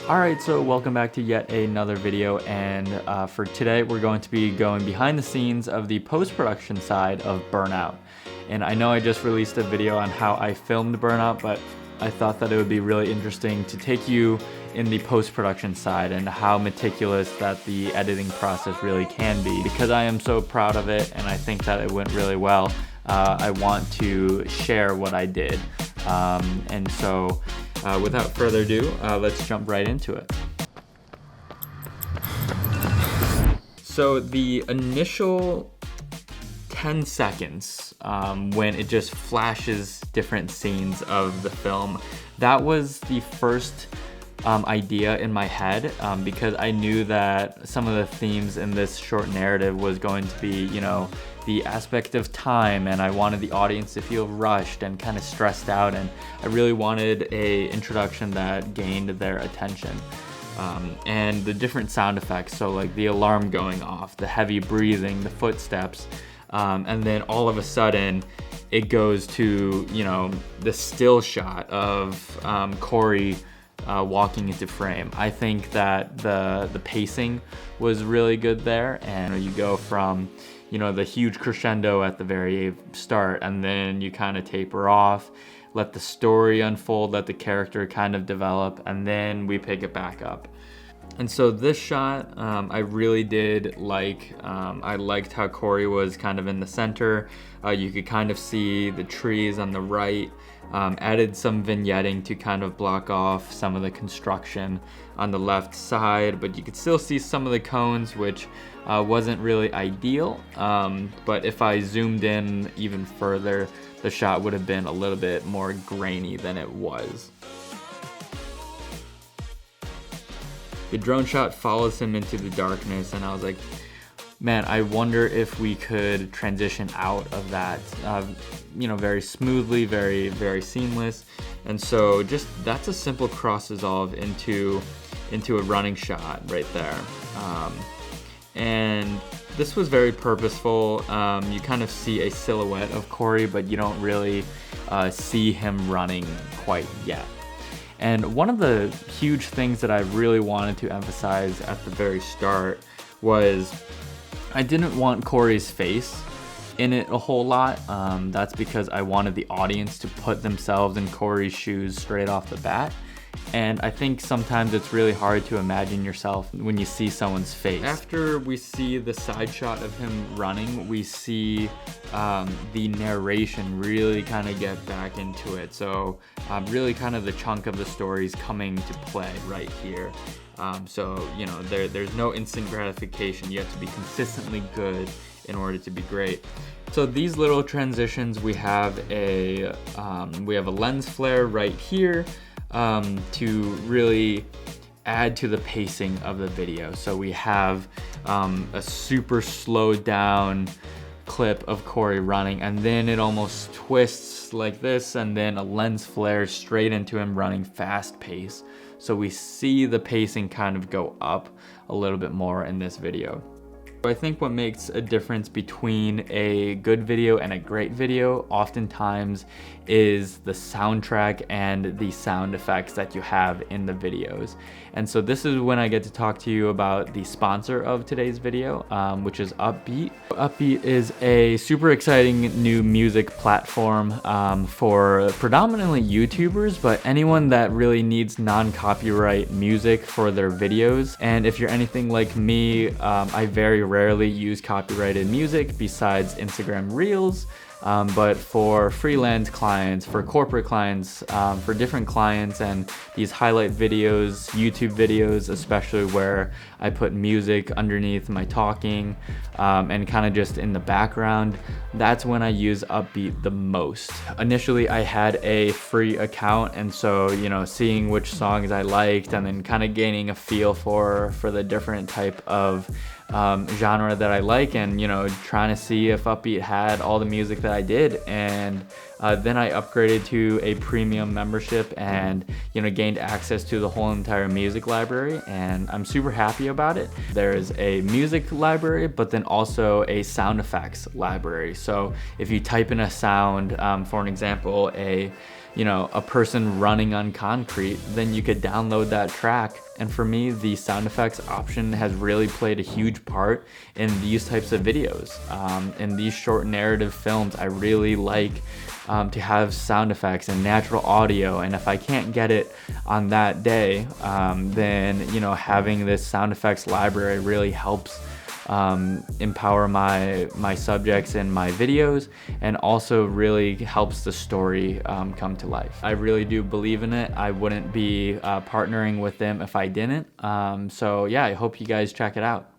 Alright, so welcome back to yet another video, and for today we're going to be going behind the scenes of the post-production side of Burnout. And I know I just released a video on how I filmed Burnout, but I thought that it would be really interesting to take you in the post-production side and how meticulous that the editing process really can be. Because I am so proud of it and I think that it went really well, I want to share what I did. Without further ado, let's jump right into it. So the initial 10 seconds when it just flashes different scenes of the film, that was the first idea in my head, because I knew that some of the themes in this short narrative was going to be, you know, the aspect of time, and I wanted the audience to feel rushed and kind of stressed out, and I really wanted a introduction that gained their attention. And the different sound effects, so like the alarm going off, the heavy breathing, the footsteps, and then all of a sudden it goes to, you know, the still shot of Corey walking into frame. I think that the pacing was really good there, and you go from, you know, the huge crescendo at the very start, and then you kind of taper off, let the story unfold, let the character kind of develop, and then we pick it back up. And so this shot, I really did like. I liked how Corey was kind of in the center. You could kind of see the trees on the right. Added some vignetting to kind of block off some of the construction on the left side, but you could still see some of the cones, which wasn't really ideal. But if I zoomed in even further, the shot would have been a little bit more grainy than it was. The drone shot follows him into the darkness, and I was like, man, I wonder if we could transition out of that, you know, very smoothly, very, very seamless. And so just, that's a simple cross dissolve into a running shot right there. And this was very purposeful. You kind of see a silhouette of Corey, but you don't really see him running quite yet. And one of the huge things that I really wanted to emphasize at the very start was I didn't want Corey's face in it a whole lot. That's because I wanted the audience to put themselves in Corey's shoes straight off the bat. And I think sometimes it's really hard to imagine yourself when you see someone's face. After we see the side shot of him running, we see the narration really kind of get back into it. So really kind of the chunk of the story is coming to play right here. So, you know, there's no instant gratification. You have to be consistently good in order to be great. So these little transitions, we have a lens flare right here to really add to the pacing of the video. So we have a super slowed down clip of Corey running, and then it almost twists like this, and then a lens flare straight into him running fast pace. So we see the pacing kind of go up a little bit more in this video. I think what makes a difference between a good video and a great video oftentimes is the soundtrack and the sound effects that you have in the videos. And so this is when I get to talk to you about the sponsor of today's video, which is Uppbeat. Uppbeat is a super exciting new music platform for predominantly YouTubers, but anyone that really needs non-copyright music for their videos. And if you're anything like me, I very rarely use copyrighted music besides Instagram Reels. But for freelance clients, for corporate clients, for different clients, and these highlight videos, YouTube videos, especially where I put music underneath my talking and kind of just in the background, that's when I use Uppbeat the most. Initially, I had a free account, and so, you know, seeing which songs I liked and then kind of gaining a feel for the different type of genre that I like, and, you know, trying to see if Uppbeat had all the music that I did. And Then I upgraded to a premium membership and, you know, gained access to the whole entire music library, and I'm super happy about it. There's a music library, but then also a sound effects library. So if you type in a sound, for an example, a person running on concrete, then you could download that track. And for me, the sound effects option has really played a huge part in these types of videos. In these short narrative films, I really like to have sound effects and natural audio, and if I can't get it on that day, then, you know, having this sound effects library really helps empower my subjects in my videos, and also really helps the story come to life. I really do believe in it. I wouldn't be partnering with them if I didn't. So yeah, I hope you guys check it out.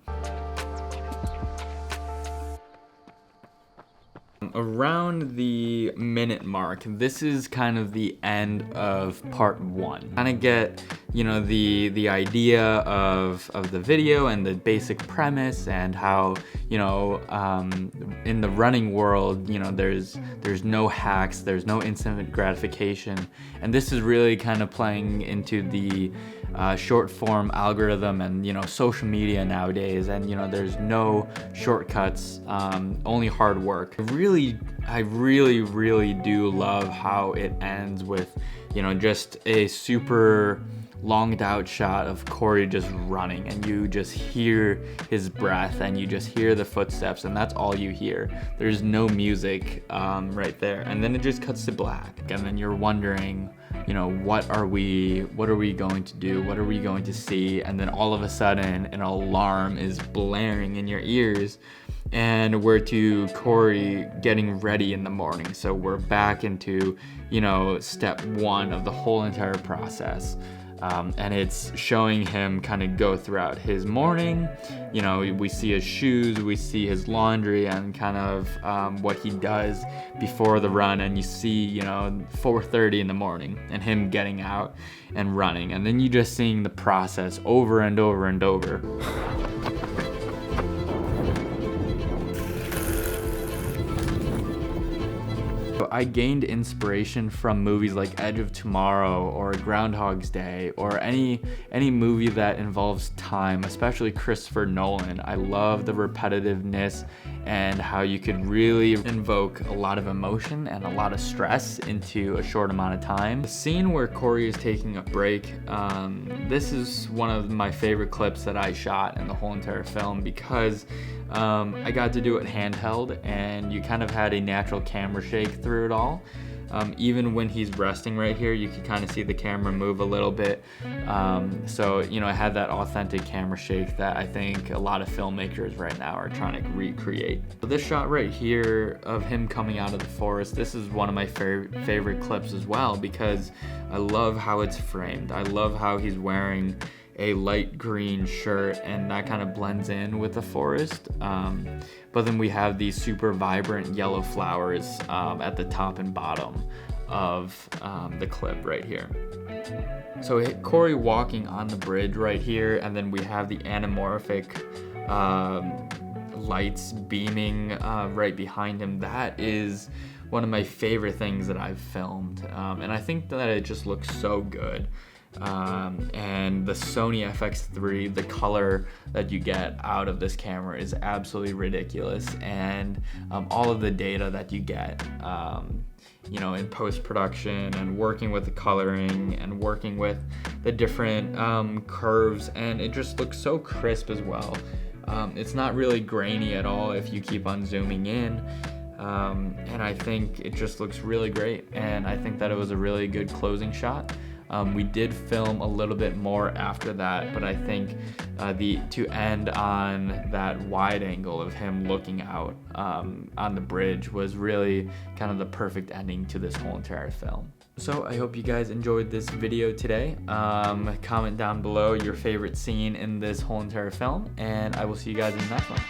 Around the minute mark, this is kind of the end of part 1. Kind of get, you know, the idea of the video and the basic premise, and how, you know, in the running world, you know, there's no hacks, there's no instant gratification, and this is really kind of playing into the short form algorithm and, you know, social media nowadays, and, you know, there's no shortcuts, only hard work. I really do love how it ends with, you know, just a super longed out shot of Corey just running, and you just hear his breath and you just hear the footsteps, and that's all you hear. There's no music right there, and then it just cuts to black, and then you're wondering, you know, what are we going to do? What are we going to see? And then all of a sudden an alarm is blaring in your ears, and we're to Corey getting ready in the morning. So we're back into, you know, step 1 of the whole entire process. And it's showing him kind of go throughout his morning. You know, we see his shoes, we see his laundry, and kind of what he does before the run. And you see, you know, 4:30 in the morning and him getting out and running. And then you just seeing the process over and over and over. I gained inspiration from movies like Edge of Tomorrow or Groundhog's Day, or any movie that involves time, especially Christopher Nolan. I love the repetitiveness and how you could really invoke a lot of emotion and a lot of stress into a short amount of time. The scene where Corey is taking a break, this is one of my favorite clips that I shot in the whole entire film, because I got to do it handheld, and you kind of had a natural camera shake through it all. Even when he's resting right here, you can kind of see the camera move a little bit. So, you know, I had that authentic camera shake that I think a lot of filmmakers right now are trying to recreate. So this shot right here of him coming out of the forest, this is one of my favorite clips as well, because I love how it's framed. I love how he's wearing a light green shirt, and that kind of blends in with the forest. But then we have these super vibrant yellow flowers at the top and bottom of the clip right here. So Corey walking on the bridge right here, and then we have the anamorphic lights beaming right behind him. That is one of my favorite things that I've filmed, and I think that it just looks so good. And the Sony FX3, the color that you get out of this camera is absolutely ridiculous, and all of the data that you get, you know, in post-production, and working with the coloring and working with the different curves, and it just looks so crisp as well. It's not really grainy at all if you keep on zooming in. And I think it just looks really great, and I think that it was a really good closing shot. We did film a little bit more after that, but I think to end on that wide angle of him looking out on the bridge was really kind of the perfect ending to this whole entire film. So I hope you guys enjoyed this video today. Comment down below your favorite scene in this whole entire film, and I will see you guys in the next one.